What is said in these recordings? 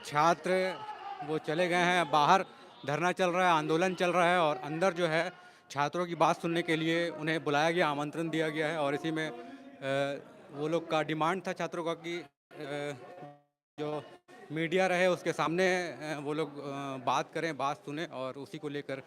छात्र वो चले गए हैं बाहर, धरना चल रहा है, आंदोलन चल रहा है और अंदर जो है छात्रों की बात सुनने के लिए उन्हें बुलाया गया, आमंत्रण दिया गया है और इसी में वो लोग का डिमांड था छात्रों का कि जो मीडिया रहे उसके सामने वो लोग बात करें, बात सुने और उसी को लेकर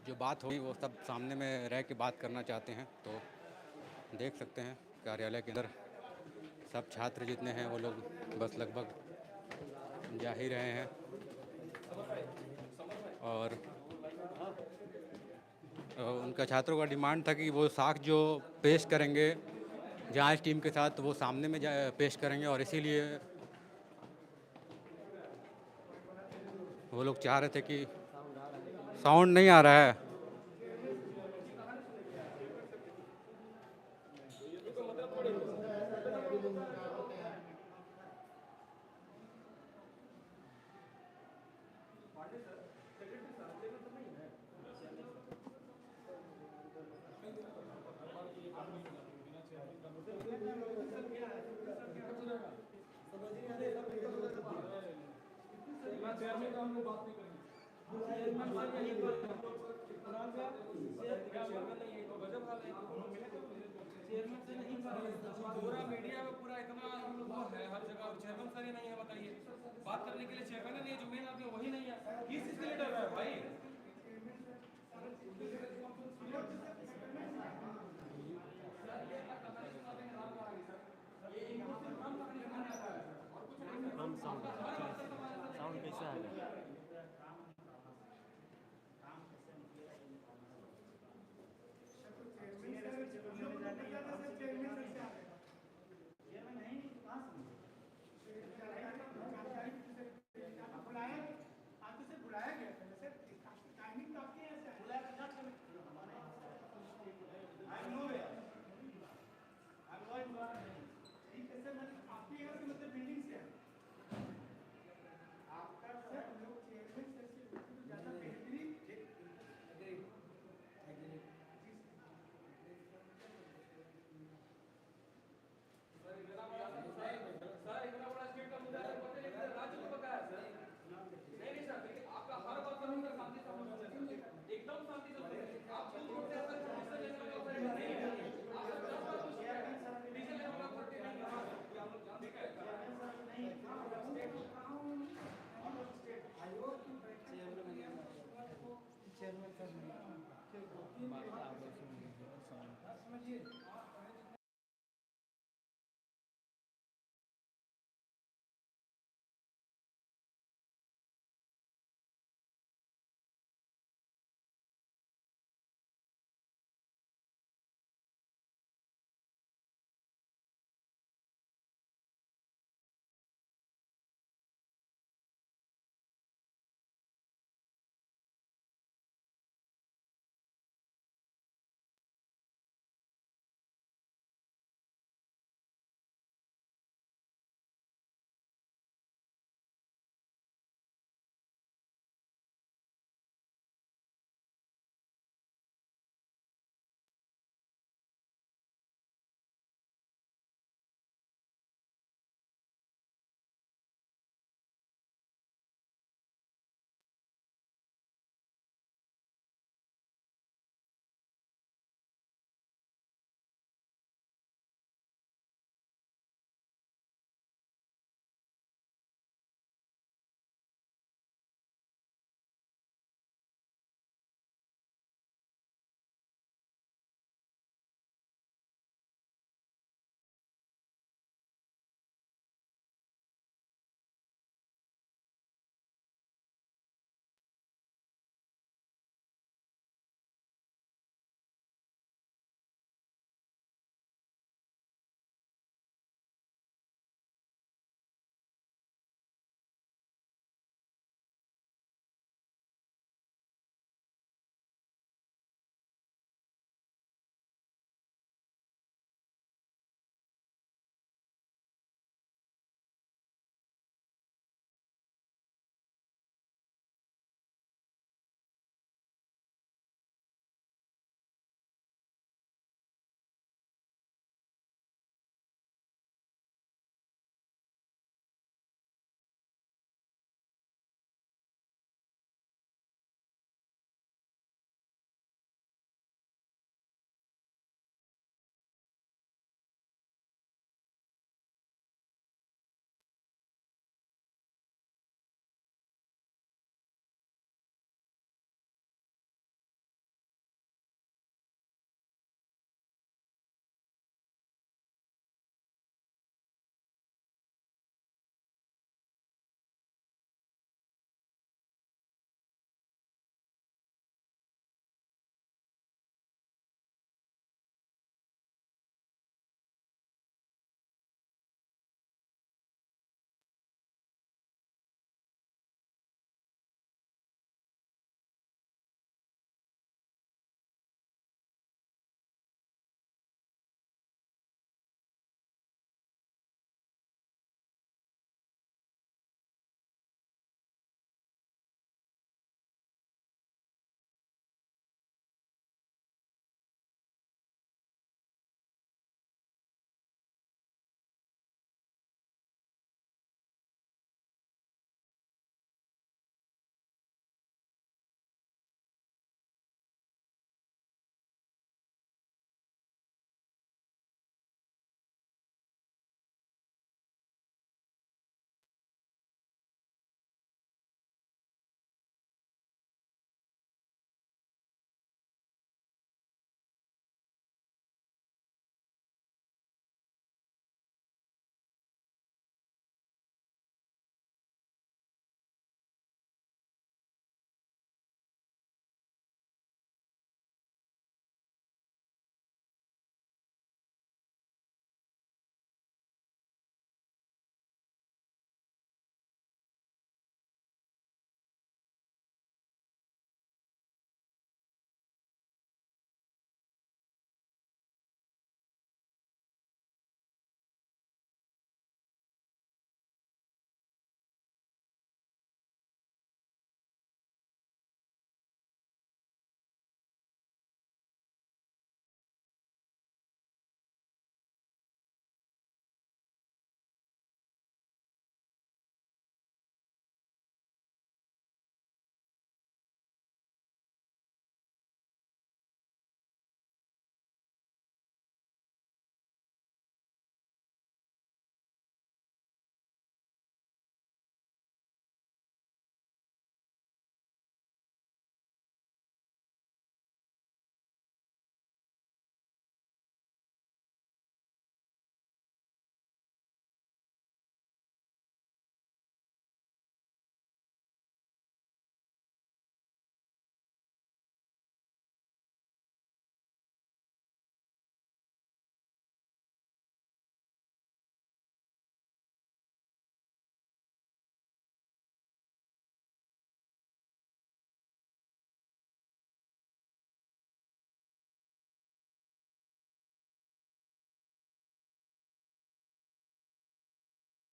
जो बात होगी वो सब सामने में रह के बात करना चाहते हैं। तो देख सकते हैं कार्यालय के अंदर सब छात्र जितने हैं वो लोग बस लगभग जा ही रहे हैं और उनका छात्रों का डिमांड था कि वो साख जो पेश करेंगे जांच टीम के साथ वो सामने में पेश करेंगे और इसीलिए वो लोग चाह रहे थे कि साउंड नहीं आ रहा है। पूरा मीडिया में पूरा इतना वो है हर जगह और चेयरमैन सर ही नहीं है, बताइए बात करने के लिए चेयरमैन नहीं है, जो मेन आदमी वही नहीं है, किस चीज के लिए डर रहा है भाई। कम साउंड आ रहा है, साउंड कैसे आएगा?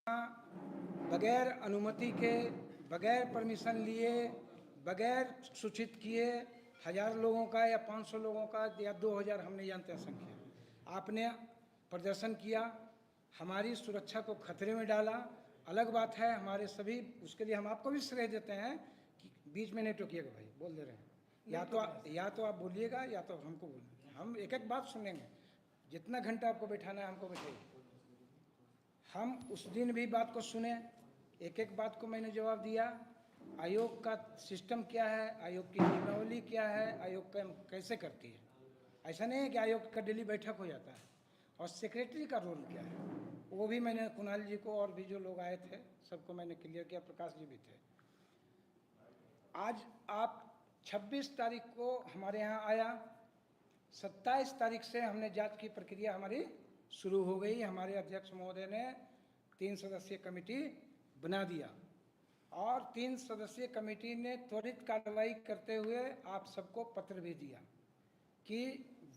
बगैर अनुमति के, बगैर परमिशन लिए, बगैर सूचित किए 1000 लोगों का या 500 लोगों का या 2000, हम नहीं जानते संख्या, आपने प्रदर्शन किया, हमारी सुरक्षा को खतरे में डाला। अलग बात है हमारे सभी, उसके लिए हम आपको भी श्रेय देते हैं कि बीच में नहीं टोकिएगा भाई, बोल दे रहे हैं, या तो आप बोलिएगा या तो हमको बोलिए, हम एक एक बात सुनेंगे। जितना घंटा आपको बैठाना है हमको बैठाइए। हम उस दिन भी बात को सुने, एक एक बात को मैंने जवाब दिया। आयोग का सिस्टम क्या है, आयोग की नियमावली क्या है, आयोग का कैसे करती है। ऐसा नहीं है कि आयोग का डेली बैठक हो जाता है, और सेक्रेटरी का रोल क्या है वो भी मैंने कुणाल जी को और भी जो लोग आए थे सबको मैंने क्लियर किया, प्रकाश जी भी थे। आज आप 26 तारीख को हमारे यहाँ आया, 27 तारीख से हमने जांच की प्रक्रिया हमारी शुरू हो गई। हमारे अध्यक्ष महोदय ने 3 सदस्यीय कमेटी बना दिया, और 3 सदस्यीय कमेटी ने त्वरित कार्रवाई करते हुए आप सबको पत्र भी दिया कि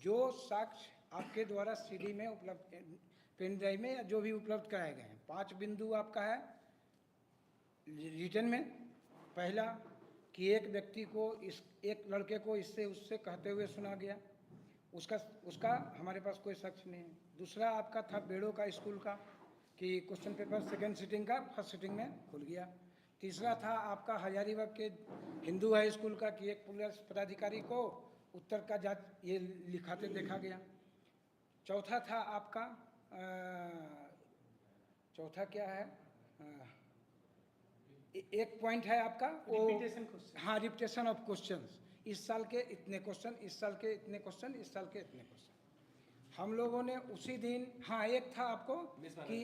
जो साक्ष्य आपके द्वारा सीडी में उपलब्ध, पेन ड्राइव में या जो भी उपलब्ध कराए गए हैं, 5 बिंदु आपका है रिटर्न में। पहला कि एक व्यक्ति को, एक लड़के को इससे उससे कहते हुए सुना गया, उसका हमारे पास कोई साक्ष्य नहीं है। दूसरा आपका था बेड़ो का स्कूल का, कि क्वेश्चन पेपर सेकेंड सिटिंग का फर्स्ट सिटिंग में खुल गया। तीसरा था आपका हजारीबाग के हिंदू हाई स्कूल का, कि एक पुलिस पदाधिकारी को उत्तर का जांच ये लिखाते देखा गया। चौथा था आपका चौथा क्या है, एक पॉइंट है आपका वो, हाँ, रिपीटेशन ऑफ क्वेश्चंस, इस साल के इतने क्वेश्चन, इस साल के इतने क्वेश्चन, इस साल के इतने क्वेश्चन। हम लोगों ने उसी दिन, हाँ, एक था आपको कि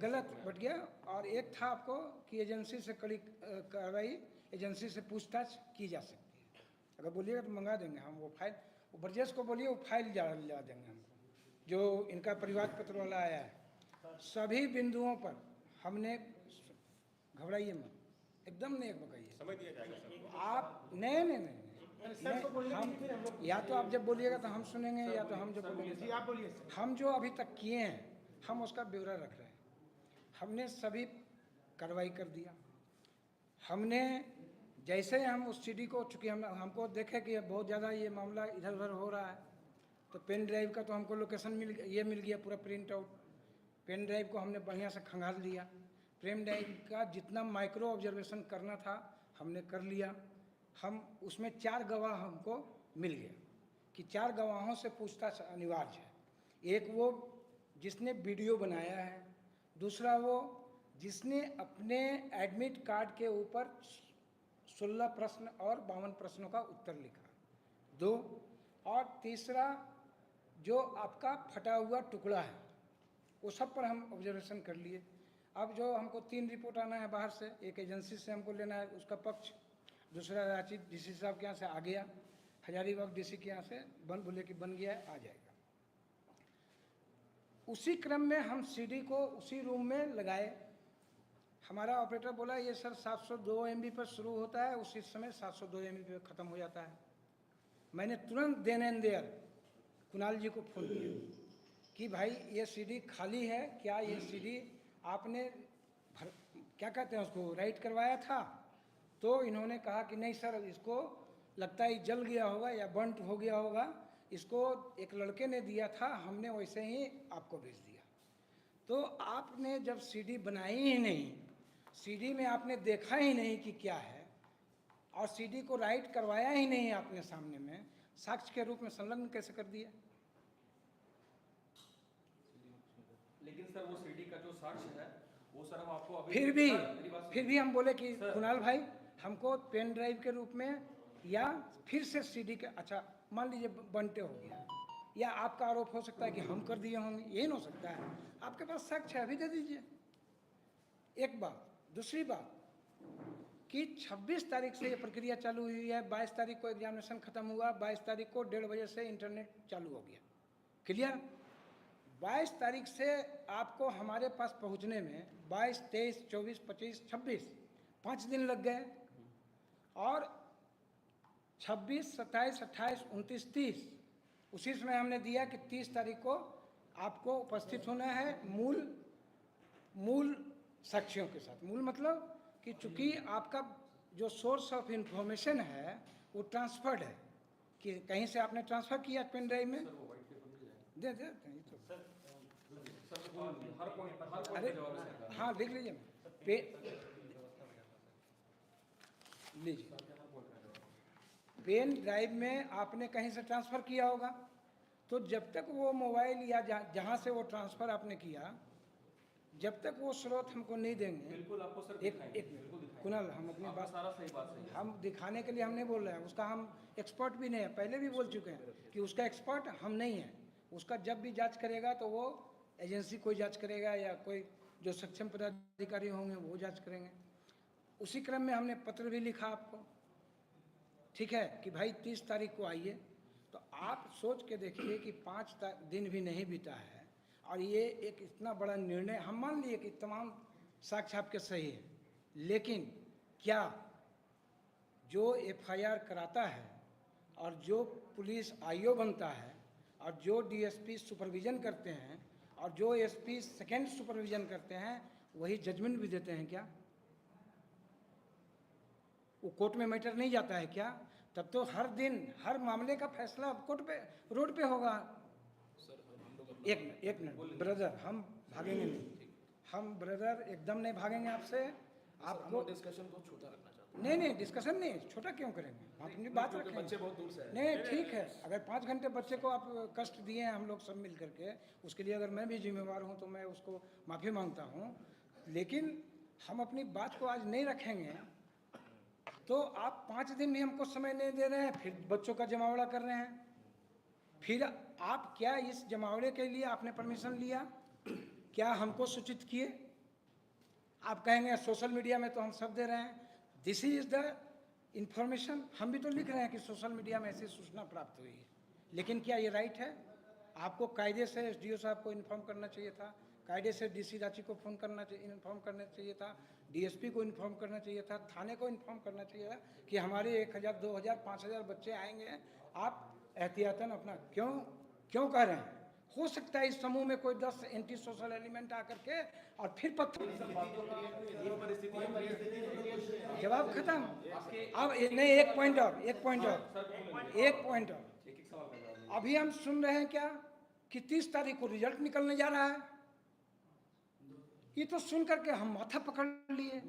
गलत बट गया, और एक था आपको कि एजेंसी से कड़ी कार्रवाई, एजेंसी से पूछताछ की जा सकती है। अगर बोलिएगा तो मंगा देंगे हम वो फाइल, वो ब्रजेश को बोलिए वो फाइल ला देंगे हमको, जो इनका परिवार पत्र वाला आया है। सभी बिंदुओं पर हमने, घबराइए मत, एकदम नहीं बकाइए, समय दिया जाएगा आप, नहीं, हम या तो आप जब बोलिएगा तो हम सुनेंगे, या तो हम जब बोलेंगे आप बोलिए। हम जो अभी तक किए हैं हम उसका ब्यौरा रख रहे हैं। हमने सभी कार्रवाई कर दिया। हमने जैसे हम उस सीडी को, चूँकि हमको देखे कि बहुत ज़्यादा ये मामला इधर उधर हो रहा है, तो पेन ड्राइव का तो हमको लोकेशन मिल गया पूरा प्रिंट आउट। पेन ड्राइव को हमने बढ़िया से खंगाल दिया। पेन ड्राइव का जितना माइक्रो ऑब्जर्वेशन करना था हमने कर लिया। हम उसमें 4 गवाह हमको मिल गया कि 4 गवाहों से पूछताछ अनिवार्य है। एक वो जिसने वीडियो बनाया है, दूसरा वो जिसने अपने एडमिट कार्ड के ऊपर 16 प्रश्न और 52 प्रश्नों का उत्तर लिखा, 2, और तीसरा जो आपका फटा हुआ टुकड़ा है, वो सब पर हम ऑब्जर्वेशन कर लिए। अब जो हमको 3 रिपोर्ट आना है बाहर से, एक एजेंसी से हमको लेना है उसका पक्ष, दूसरा रांची डीसी साहब के यहाँ से आ गया, हजारीबाग डीसी के यहाँ से बोले कि बन गया है, आ जाएगा। उसी क्रम में हम सीडी को उसी रूम में लगाए। हमारा ऑपरेटर बोला ये सर 702 MB पर शुरू होता है, उसी समय 702 MB पर ख़त्म हो जाता है। मैंने तुरंत देन एंड देयर कुणाल जी को फ़ोन किया कि भाई ये सीडी खाली है क्या, ये सीडी आपने क्या कहते हैं उसको राइट करवाया था? तो इन्होंने कहा कि नहीं सर, इसको लगता है जल गया होगा या बंट हो गया होगा, इसको एक लड़के ने दिया था, हमने वैसे ही आपको भेज दिया। तो आपने जब सीडी बनाई ही नहीं, सीडी में आपने देखा ही नहीं कि क्या है, और सीडी को राइट करवाया ही नहीं आपने सामने में, साक्ष्य के रूप में संलग्न कैसे कर दिया? लेकिन सर वो सीडी का जो साक्ष्य है वो सर हम आपको अभी फिर भी हम बोले कि कुणाल भाई हमको पेन ड्राइव के रूप में या फिर से सीडी के, अच्छा मान लीजिए बंटे हो गया, या आपका आरोप हो सकता है कि हम कर दिए होंगे, ये नहीं हो सकता है। आपके पास साक्ष्य अभी दे दीजिए। एक बात। दूसरी बात कि 26 तारीख से ये प्रक्रिया चालू हुई है, 22 तारीख को एग्जामिनेशन खत्म हुआ, 22 तारीख को 1:30 बजे से इंटरनेट चालू हो गया। क्लियर? 22 तारीख से आपको हमारे पास पहुंचने में 22, 23, 24, 25, 26 5 दिन लग गए, और 26, 27, 28, 29, 30 उसी समय हमने दिया कि 30 तारीख को आपको उपस्थित होना है मूल मूल साक्ष्यों के साथ। मूल मतलब कि चूंकि आपका जो सोर्स ऑफ इंफॉर्मेशन है वो ट्रांसफर्ड है, कि कहीं से आपने ट्रांसफर किया पेन ड्राइव में, दे दे नहीं तो अरे हाँ लिख लीजिए, लीजिए पेन ड्राइव में आपने कहीं से ट्रांसफ़र किया होगा, तो जब तक वो मोबाइल या जहाँ से वो ट्रांसफ़र आपने किया, जब तक वो स्रोत हमको नहीं देंगे। बिल्कुल आपको सर एक कुणाल, हम अपनी बात सारा सही बात सही है। हम दिखाने के लिए हम नहीं बोल रहे हैं, उसका हम एक्सपर्ट भी नहीं है, पहले भी बोल चुके हैं कि उसका एक्सपर्ट हम नहीं है। उसका जब भी जांच करेगा तो वो एजेंसी कोई जांच करेगा या कोई जो सक्षम पदाधिकारी होंगे वो जांच करेंगे। उसी क्रम में हमने पत्र भी लिखा आपको, ठीक है, कि भाई 30 तारीख को आइए। तो आप सोच के देखिए कि 5 दिन भी नहीं बीता है और ये एक इतना बड़ा निर्णय, हम मान लिए कि तमाम साक्ष्य आपके सही है, लेकिन क्या जो एफआईआर कराता है और जो पुलिस आईओ बनता है और जो डीएसपी सुपरविजन करते हैं और जो एसपी सेकेंड सुपरविजन करते हैं वही जजमेंट भी देते हैं क्या? वो कोर्ट में मैटर नहीं जाता है क्या? तब तो हर दिन हर मामले का फैसला कोर्ट पे, रोड पे होगा। एक मिनट ब्रदर, हम भागेंगे नहीं, हम ब्रदर एकदम नहीं भागेंगे आपसे। आपको डिस्कशन को छोटा रखना चाहते नहीं डिस्कशन नहीं, छोटा क्यों करेंगे, आप अपनी बात रखेंगे। बच्चे बहुत दूर से नहीं ठीक है, अगर 5 घंटे बच्चे को आप कष्ट दिए हैं हम लोग सब मिल करके, उसके लिए अगर मैं भी जिम्मेवार हूँ तो मैं उसको माफ़ी मांगता हूँ, लेकिन हम अपनी बात को आज नहीं रखेंगे तो आप 5 दिन भी हमको समय नहीं दे रहे हैं, फिर बच्चों का जमावड़ा कर रहे हैं। फिर आप क्या इस जमावड़े के लिए आपने परमिशन लिया? क्या हमको सूचित किए? आप कहेंगे सोशल मीडिया में तो हम सब दे रहे हैं, दिस इज द इंफॉर्मेशन। हम भी तो लिख रहे हैं कि सोशल मीडिया में ऐसी सूचना प्राप्त हुई है, लेकिन क्या ये राइट है? आपको कायदे से एसडीओ साहब को इन्फॉर्म करना चाहिए था, कायदे से डीसी रांची को फ़ोन करना चाहिए, इन्फॉर्म करना चाहिए था, डीएसपी को इन्फॉर्म करना चाहिए था, थाने को इन्फॉर्म करना चाहिए था कि हमारे 1000, 2000, 5000 बच्चे आएंगे, आप एहतियातन अपना क्यों कह रहे हैं? हो सकता है इस समूह में कोई 10 एंटी सोशल एलिमेंट आकर के और फिर जवाब खत्म। अब नहीं, एक पॉइंट और अभी हम सुन रहे हैं क्या कि 30 तारीख को रिजल्ट निकलने जा रहा है। ये तो सुन करके हम माथा पकड़ लिए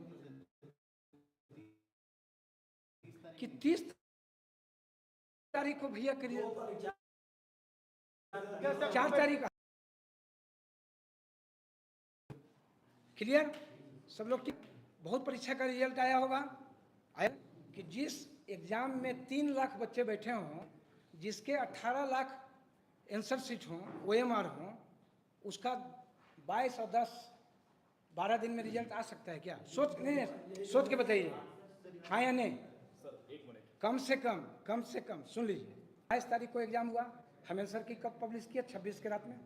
कि 30 तारीख को भैया करिए, 4 तारीख क्लियर सब लोग। बहुत परीक्षा का रिजल्ट आया होगा, आया कि जिस एग्जाम में 3 लाख बच्चे बैठे हों, जिसके 18 लाख आंसर शीट हों, ओएमआर हों, उसका 22 और 10, 12 दिन में रिजल्ट आ सकता है क्या? सोच के बताइए, हाँ या नहीं? कम से कम सुन लीजिए, 22 तारीख को एग्जाम हुआ, हम आंसर की कब पब्लिश किए? 26 के रात में,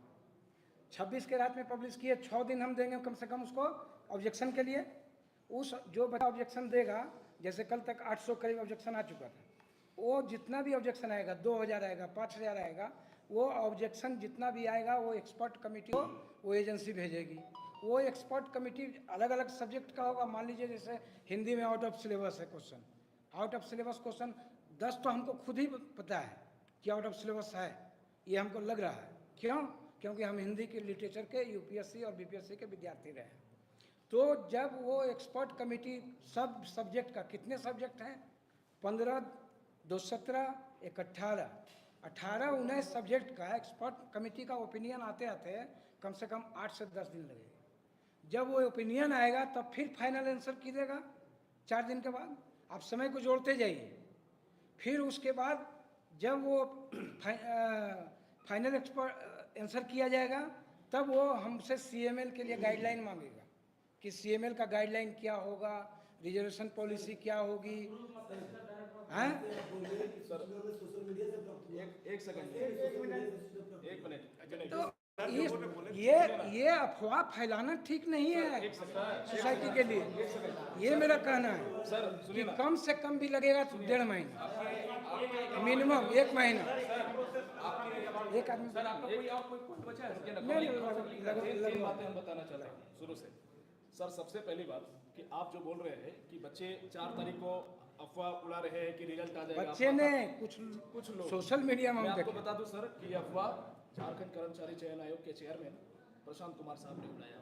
26 के रात में पब्लिश किए। 6 दिन हम देंगे कम से कम उसको ऑब्जेक्शन के लिए। उस जो बच्चा ऑब्जेक्शन देगा, जैसे कल तक 800 करीब ऑब्जेक्शन आ चुका था, वो जितना भी ऑब्जेक्शन आएगा, 2000 आएगा, 5000 आएगा, वो ऑब्जेक्शन जितना भी आएगा वो एक्सपर्ट कमेटी को वो एजेंसी भेजेगी। वो एक्सपर्ट कमेटी अलग अलग सब्जेक्ट का होगा। मान लीजिए जैसे हिंदी में आउट ऑफ सिलेबस है question, out of syllabus question 10 तो हमको खुद ही पता है कि आउट ऑफ सिलेबस है, ये हमको लग रहा है। क्यों? क्योंकि हम हिंदी के लिटरेचर के यूपीएससी और बीपीएससी के विद्यार्थी रहे हैं। तो जब वो एक्सपर्ट कमेटी सब सब्जेक्ट का, कितने सब्जेक्ट हैं? 15, 2, 17, 1, 18, 19 सब्जेक्ट का एक्सपर्ट कमेटी का ओपिनियन आते आते कम से कम 8 से 10 दिन लगेगा। जब वो ओपिनियन आएगा तब फिर फाइनल आंसर कीजिएगा 4 दिन के बाद। आप समय को जोड़ते जाइए। फिर उसके बाद जब वो फाइनल एक्सपर्ट आंसर किया जाएगा, तब वो हमसे सीएमएल के लिए गाइडलाइन मांगेगा कि सीएमएल का गाइडलाइन क्या होगा, रिजर्वेशन पॉलिसी क्या होगी। हैं? एक सेकंड, एक मिनट। तो ये अफवाह फैलाना ठीक नहीं है सोसाइटी के लिए। ये मेरा कहना है कि कम से कम भी लगेगा तो 1.5 महीना, मिनिमम 1 महीना। एक आदमी सर आपका कोई और कोई पॉइंट बचा है इसके नहीं, नहीं, तीन बातें हम बताना चाहते हैं शुरू से। सर सबसे पहली बात कि आप जो बोल रहे हैं कि बच्चे 4 तारीख को अफवाह उड़ा रहे हैं कि रिजल्ट आ जाएगा, बच्चे ने कुछ लोग सोशल मीडिया में मैं हम आपको देखे। बता दूं सर कि ये अफवाह झारखंड कर्मचारी चयन आयोग के चेयरमैन प्रशांत कुमार साहब ने उड़ाया।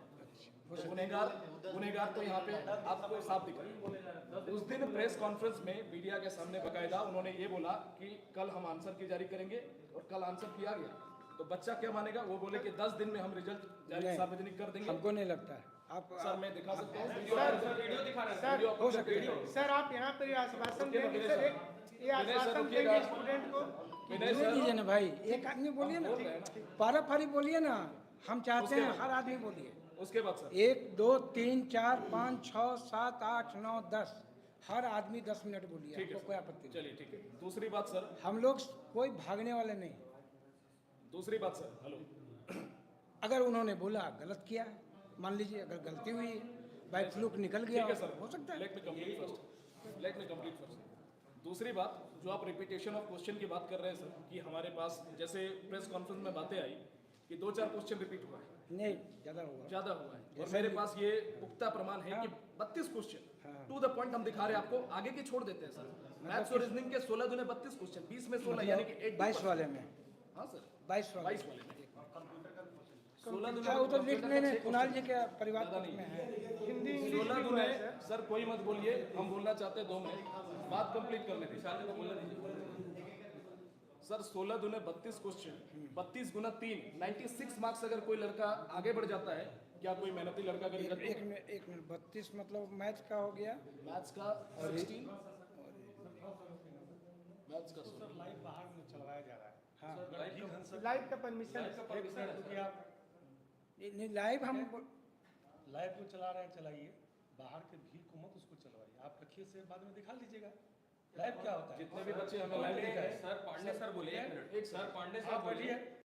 तो गुनहगार तो यहाँ पे आपको साफ दिख रहा है। उस दिन प्रेस कॉन्फ्रेंस में मीडिया के सामने बकायदा उन्होंने ये बोला कि कल हम आंसर की जारी करेंगे, और कल आंसर किया गया। तो बच्चा क्या मानेगा? वो बोले कि 10 दिन में हम रिजल्ट जारी सार्वजनिक कर देंगे। हमको नहीं लगता है। आप सर मैं दिखा सकता हूँ वीडियो दिखा रहे हैं हो सकता है। सर आप यहाँ पर ये आश्वासन देंगे सर, ये आश्वासन देंगे स्टूडेंट को कि बोलने दीजिए ना भाई, एक आदमी बोलिए ना, पारा-पारी बोलिए ना, हम चाहते हैं हर आदमी बोलिए। उसके बाद सर 1 2 3 4 5 6 7 8 9 10 हर आदमी 10 मिनट बोलिए, ठीक है आपको कोई आपत्ति नहीं। चलिए ठीक है। दूसरी बात सर, हम लोग कोई भागने वाले नहीं। दूसरी बात सर, हेलो, अगर उन्होंने बोला गलत किया है, मान लीजिए अगर गलती हुई है, बाई फ्लूक निकल गया ठीक है सर, हो सकता है। Let me complete first. दूसरी बात, जो आप रिपीटेशन ऑफ क्वेश्चन की बात कर रहे हैं सर, कि हमारे पास जैसे प्रेस कॉन्फ्रेंस में बातें आई कि 2-4 क्वेश्चन रिपीट हुआ है, नहीं ज़्यादा हुआ है, और मेरे पास ये पुख्ता प्रमाण है कि 32 क्वेश्चन टू द पॉइंट हम दिखा रहे हैं आपको। आगे के छोड़ देते हैं सर, मैथ्स और रीजनिंग के 16 दूने 32 क्वेश्चन, 20 में 16 यानी कि 22 वाले में। हाँ सर 22 वाले 22 वाले में 16 दूने अच्छा, वो तो लिख नहीं, कुणाल जी के परिवार में है। हिंदी 16 दूने सर कोई मत बोलिए, हम बोलना चाहते हैं 2 मिनट, बात कंप्लीट करने दीजिए सर। 16 दूने 32 क्वेश्चन, 32 गुना 3 96 मार्क्स। अगर कोई लड़का आगे बढ़ जाता है, क्या कोई मेहनती लड़का करेगा? एक मिनट 32 मतलब मैथ्स का हो गया, मैथ्स का 16, मैथ्स का 16। लाइव बाहर में चलवाया जा रहा है। हाँ लाइव का परमिशन नहीं लाइव हम लाइव को चला रहे हैं, चलाइए, बाहर के भीड़ को मत उसको चलवाइए, आप रखिए से बाद में दिखा लीजिएगा लाइव क्या होता है। जितने भी बच्चे हमें लाइव दिखाए सर पांडे सर बोले, एक सर पांडे सर आप बोलिए बैठिए,